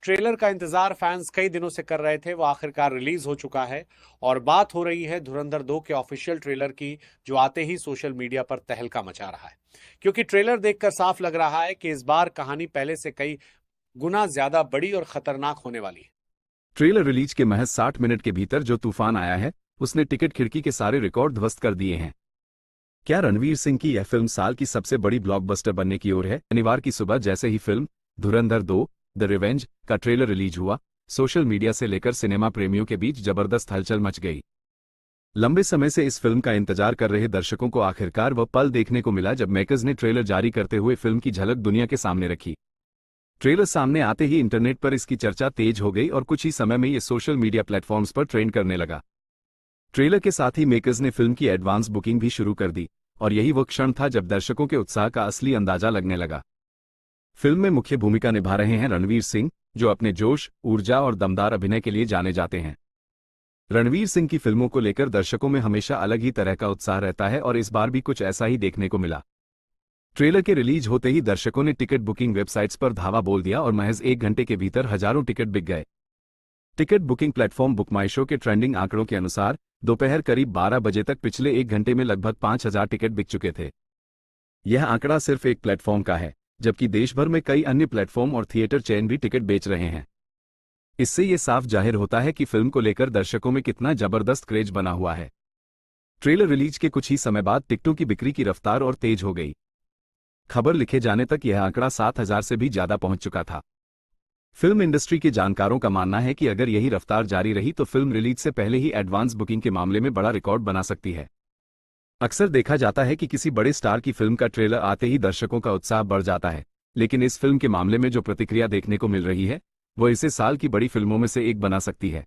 Trailer का इंतजार fans कई दिनों से कर रहे थे, वो आखिरकार रिलीज हो चुका है। और बात हो रही है धुरंधर 2 के ऑफिशियल ट्रेलर की, जो आते ही सोशल मीडिया पर तहलका मचा रहा है। क्योंकि ट्रेलर देखकर साफ लग रहा है कि इस बार कहानी पहले से कई गुना ज्यादा बड़ी और खतरनाक होने वाली है। ट्रेलर रिलीज के महज 60 मिनट के भीतर जो तूफान आया है, उसने टिकट खिड़की के सारे रिकॉर्ड ध्वस्त कर दिए हैं। क्या रणवीर सिंह की यह फिल्म साल की सबसे बड़ी ब्लॉकबस्टर बनने की ओर है? शनिवार की सुबह जैसे ही फिल्म धुरंधर 2 द रिवेंज का ट्रेलर रिलीज हुआ, सोशल मीडिया से लेकर सिनेमा प्रेमियों के बीच जबरदस्त हलचल मच गई। लंबे समय से इस फिल्म का इंतजार कर रहे दर्शकों को आखिरकार वह पल देखने को मिला जब मेकर्स ने ट्रेलर जारी करते हुए फिल्म की झलक दुनिया के सामने रखी। ट्रेलर सामने आते ही इंटरनेट पर इसकी चर्चा तेज हो गई और कुछ ही समय में ये सोशल मीडिया प्लेटफॉर्म्स पर ट्रेंड करने लगा। ट्रेलर के साथ ही मेकर्स ने फिल्म की एडवांस बुकिंग भी शुरू कर दी और यही वो क्षण था जब दर्शकों के उत्साह का असली अंदाजा लगने लगा। फिल्म में मुख्य भूमिका निभा रहे हैं रणवीर सिंह, जो अपने जोश, ऊर्जा और दमदार अभिनय के लिए जाने जाते हैं। रणवीर सिंह की फिल्मों को लेकर दर्शकों में हमेशा अलग ही तरह का उत्साह रहता है और इस बार भी कुछ ऐसा ही देखने को मिला। ट्रेलर के रिलीज होते ही दर्शकों ने टिकट बुकिंग वेबसाइट्स पर धावा बोल दिया और महज 1 घंटे के भीतर हजारों टिकट बिक गए। टिकट बुकिंग प्लेटफॉर्म बुक माई शो के ट्रेंडिंग आंकड़ों के अनुसार दोपहर करीब 12 बजे तक पिछले 1 घंटे में लगभग 5,000 टिकट बिक चुके थे। यह आंकड़ा सिर्फ एक प्लेटफॉर्म का है, जबकि देश भर में कई अन्य प्लेटफॉर्म और थिएटर चेन भी टिकट बेच रहे हैं। इससे ये साफ जाहिर होता है कि फिल्म को लेकर दर्शकों में कितना जबरदस्त क्रेज बना हुआ है। ट्रेलर रिलीज के कुछ ही समय बाद टिकटों की बिक्री की रफ्तार और तेज हो गई। खबर लिखे जाने तक यह आंकड़ा 7,000 से भी ज्यादा पहुंच चुका था। फिल्म इंडस्ट्री के जानकारों का मानना है कि अगर यही रफ्तार जारी रही तो फिल्म रिलीज से पहले ही एडवांस बुकिंग के मामले में बड़ा रिकॉर्ड बना सकती है। अक्सर देखा जाता है कि किसी बड़े स्टार की फिल्म का ट्रेलर आते ही दर्शकों का उत्साह बढ़ जाता है, लेकिन इस फिल्म के मामले में जो प्रतिक्रिया देखने को मिल रही है वो इसे साल की बड़ी फिल्मों में से एक बना सकती है।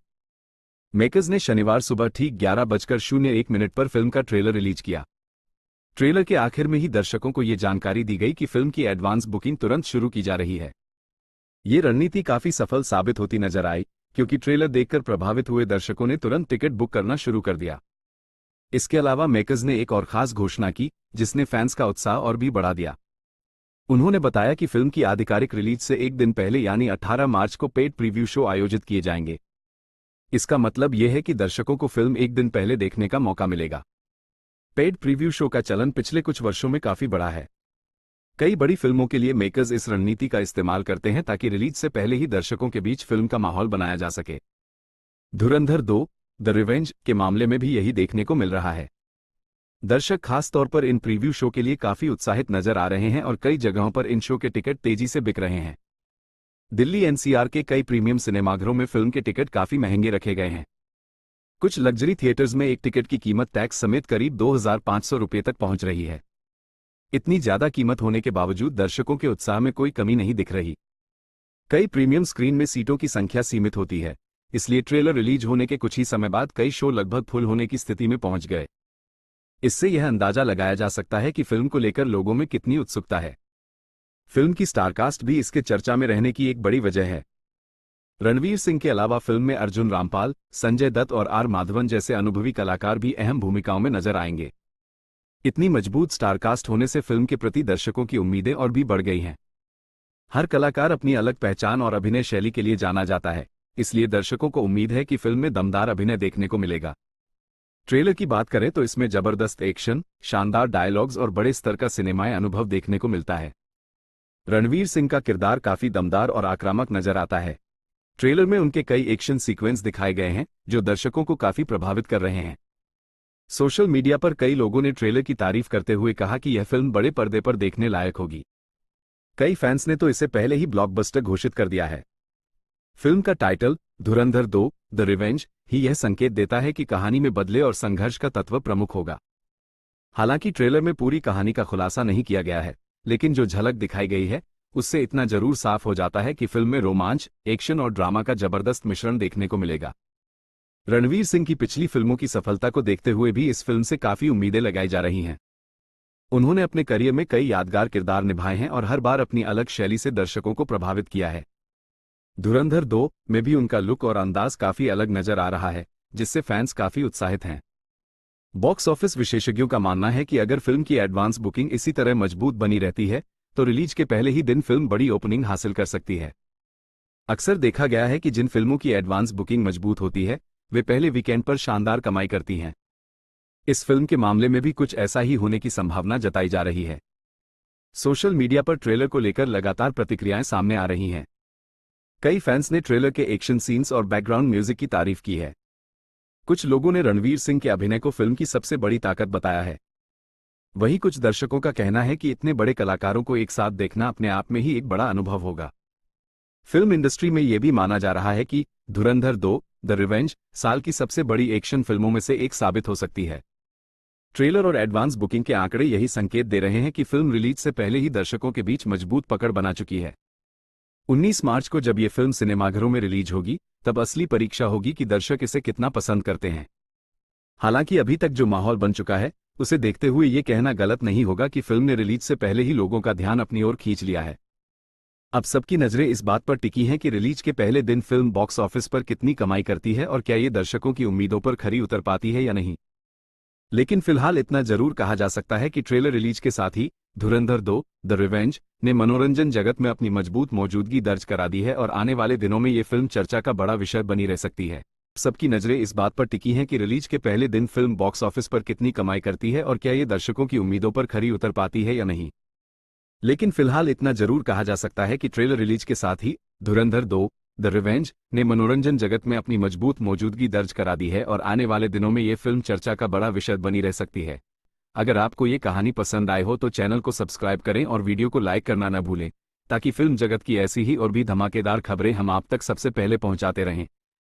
मेकर्स ने शनिवार सुबह ठीक 11:01 पर फिल्म का ट्रेलर रिलीज किया। ट्रेलर के आखिर में ही दर्शकों को ये जानकारी दी गई कि फिल्म की एडवांस बुकिंग तुरंत शुरू की जा रही है। ये रणनीति काफी सफल साबित होती नजर आई, क्योंकि ट्रेलर देखकर प्रभावित हुए दर्शकों ने तुरंत टिकट बुक करना शुरू कर दिया। इसके अलावा मेकर्स ने एक और खास घोषणा की, जिसने फैंस का उत्साह और भी बढ़ा दिया। उन्होंने बताया कि फिल्म की आधिकारिक रिलीज से 1 दिन पहले यानी 18 मार्च को पेड प्रीव्यू शो आयोजित किए जाएंगे। इसका मतलब यह है कि दर्शकों को फिल्म 1 दिन पहले देखने का मौका मिलेगा। पेड प्रीव्यू शो का चलन पिछले कुछ वर्षों में काफी बढ़ा है। कई बड़ी फिल्मों के लिए मेकर्स इस रणनीति का इस्तेमाल करते हैं ताकि रिलीज से पहले ही दर्शकों के बीच फिल्म का माहौल बनाया जा सके। धुरंधर 2 द रिवेंज के मामले में भी यही देखने को मिल रहा है। दर्शक खास तौर पर इन प्रीव्यू शो के लिए काफी उत्साहित नजर आ रहे हैं और कई जगहों पर इन शो के टिकट तेजी से बिक रहे हैं। दिल्ली एनसीआर के कई प्रीमियम सिनेमाघरों में फिल्म के टिकट काफी महंगे रखे गए हैं। कुछ लग्जरी थिएटर्स में एक टिकट की कीमत टैक्स समेत करीब 2,500 रुपये तक पहुंच रही है। इतनी ज्यादा कीमत होने के बावजूद दर्शकों के उत्साह में कोई कमी नहीं दिख रही। कई प्रीमियम स्क्रीन में सीटों की संख्या सीमित होती है, इसलिए ट्रेलर रिलीज होने के कुछ ही समय बाद कई शो लगभग फुल होने की स्थिति में पहुंच गए। इससे यह अंदाजा लगाया जा सकता है कि फिल्म को लेकर लोगों में कितनी उत्सुकता है। फिल्म की स्टारकास्ट भी इसके चर्चा में रहने की एक बड़ी वजह है। रणवीर सिंह के अलावा फिल्म में अर्जुन रामपाल, संजय दत्त और आर माधवन जैसे अनुभवी कलाकार भी अहम भूमिकाओं में नजर आएंगे। इतनी मजबूत स्टारकास्ट होने से फिल्म के प्रति दर्शकों की उम्मीदें और भी बढ़ गई हैं। हर कलाकार अपनी अलग पहचान और अभिनय शैली के लिए जाना जाता है, इसलिए दर्शकों को उम्मीद है कि फिल्म में दमदार अभिनय देखने को मिलेगा। ट्रेलर की बात करें तो इसमें जबरदस्त एक्शन, शानदार डायलॉग्स और बड़े स्तर का सिनेमाई अनुभव देखने को मिलता है। रणवीर सिंह का किरदार काफी दमदार और आक्रामक नजर आता है। ट्रेलर में उनके कई एक्शन सीक्वेंस दिखाए गए हैं, जो दर्शकों को काफी प्रभावित कर रहे हैं। सोशल मीडिया पर कई लोगों ने ट्रेलर की तारीफ करते हुए कहा कि यह फिल्म बड़े पर्दे पर देखने लायक होगी। कई फैंस ने तो इसे पहले ही ब्लॉकबस्टर घोषित कर दिया है। फिल्म का टाइटल धुरंधर 2 द रिवेंज ही यह संकेत देता है कि कहानी में बदले और संघर्ष का तत्व प्रमुख होगा। हालांकि ट्रेलर में पूरी कहानी का खुलासा नहीं किया गया है, लेकिन जो झलक दिखाई गई है उससे इतना जरूर साफ हो जाता है कि फिल्म में रोमांच, एक्शन और ड्रामा का जबरदस्त मिश्रण देखने को मिलेगा। रणवीर सिंह की पिछली फिल्मों की सफलता को देखते हुए भी इस फिल्म से काफी उम्मीदें लगाई जा रही हैं। उन्होंने अपने करियर में कई यादगार किरदार निभाए हैं और हर बार अपनी अलग शैली से दर्शकों को प्रभावित किया है। धुरंधर 2 में भी उनका लुक और अंदाज काफी अलग नजर आ रहा है, जिससे फैंस काफी उत्साहित हैं। बॉक्स ऑफिस विशेषज्ञों का मानना है कि अगर फिल्म की एडवांस बुकिंग इसी तरह मजबूत बनी रहती है तो रिलीज के पहले ही दिन फिल्म बड़ी ओपनिंग हासिल कर सकती है। अक्सर देखा गया है कि जिन फिल्मों की एडवांस बुकिंग मजबूत होती है वे पहले वीकेंड पर शानदार कमाई करती हैं। इस फिल्म के मामले में भी कुछ ऐसा ही होने की संभावना जताई जा रही है। सोशल मीडिया पर ट्रेलर को लेकर लगातार प्रतिक्रियाएं सामने आ रही हैं। कई फैंस ने ट्रेलर के एक्शन सीन्स और बैकग्राउंड म्यूजिक की तारीफ की है। कुछ लोगों ने रणवीर सिंह के अभिनय को फिल्म की सबसे बड़ी ताकत बताया है। वहीं कुछ दर्शकों का कहना है कि इतने बड़े कलाकारों को एक साथ देखना अपने आप में ही एक बड़ा अनुभव होगा। फिल्म इंडस्ट्री में यह भी माना जा रहा है कि धुरंधर 2 द रिवेंज साल की सबसे बड़ी एक्शन फिल्मों में से एक साबित हो सकती है। ट्रेलर और एडवांस बुकिंग के आंकड़े यही संकेत दे रहे हैं कि फिल्म रिलीज से पहले ही दर्शकों के बीच मजबूत पकड़ बना चुकी है। 19 मार्च को जब ये फिल्म सिनेमाघरों में रिलीज होगी तब असली परीक्षा होगी कि दर्शक इसे कितना पसंद करते हैं। हालांकि अभी तक जो माहौल बन चुका है उसे देखते हुए ये कहना गलत नहीं होगा कि फिल्म ने रिलीज से पहले ही लोगों का ध्यान अपनी ओर खींच लिया है। अब सबकी नजरें इस बात पर टिकी हैं कि रिलीज के पहले दिन फिल्म बॉक्स ऑफिस पर कितनी कमाई करती है और क्या ये दर्शकों की उम्मीदों पर खरी उतर पाती है या नहीं। लेकिन फिलहाल इतना जरूर कहा जा सकता है कि ट्रेलर रिलीज के साथ ही धुरंधर 2 द रिवेंज ने मनोरंजन जगत में अपनी मजबूत मौजूदगी दर्ज करा दी है और आने वाले दिनों में ये फिल्म चर्चा का बड़ा विषय बनी रह सकती है। सबकी नजरें इस बात पर टिकी हैं कि रिलीज के पहले दिन फिल्म बॉक्स ऑफिस पर कितनी कमाई करती है और क्या ये दर्शकों की उम्मीदों पर खरी उतर पाती है या नहीं। लेकिन फिलहाल इतना जरूर कहा जा सकता है कि ट्रेलर रिलीज के साथ ही धुरंधर 2 द रिवेंज ने मनोरंजन जगत में अपनी मजबूत मौजूदगी दर्ज करा दी है और आने वाले दिनों में ये फिल्म चर्चा का बड़ा विषय बनी रह सकती है। अगर आपको ये कहानी पसंद आए हो तो चैनल को सब्सक्राइब करें और वीडियो को लाइक करना न भूलें ताकि फिल्म जगत की ऐसी ही और भी धमाकेदार खबरें हम आप तक सबसे पहले पहुंचाते रहें।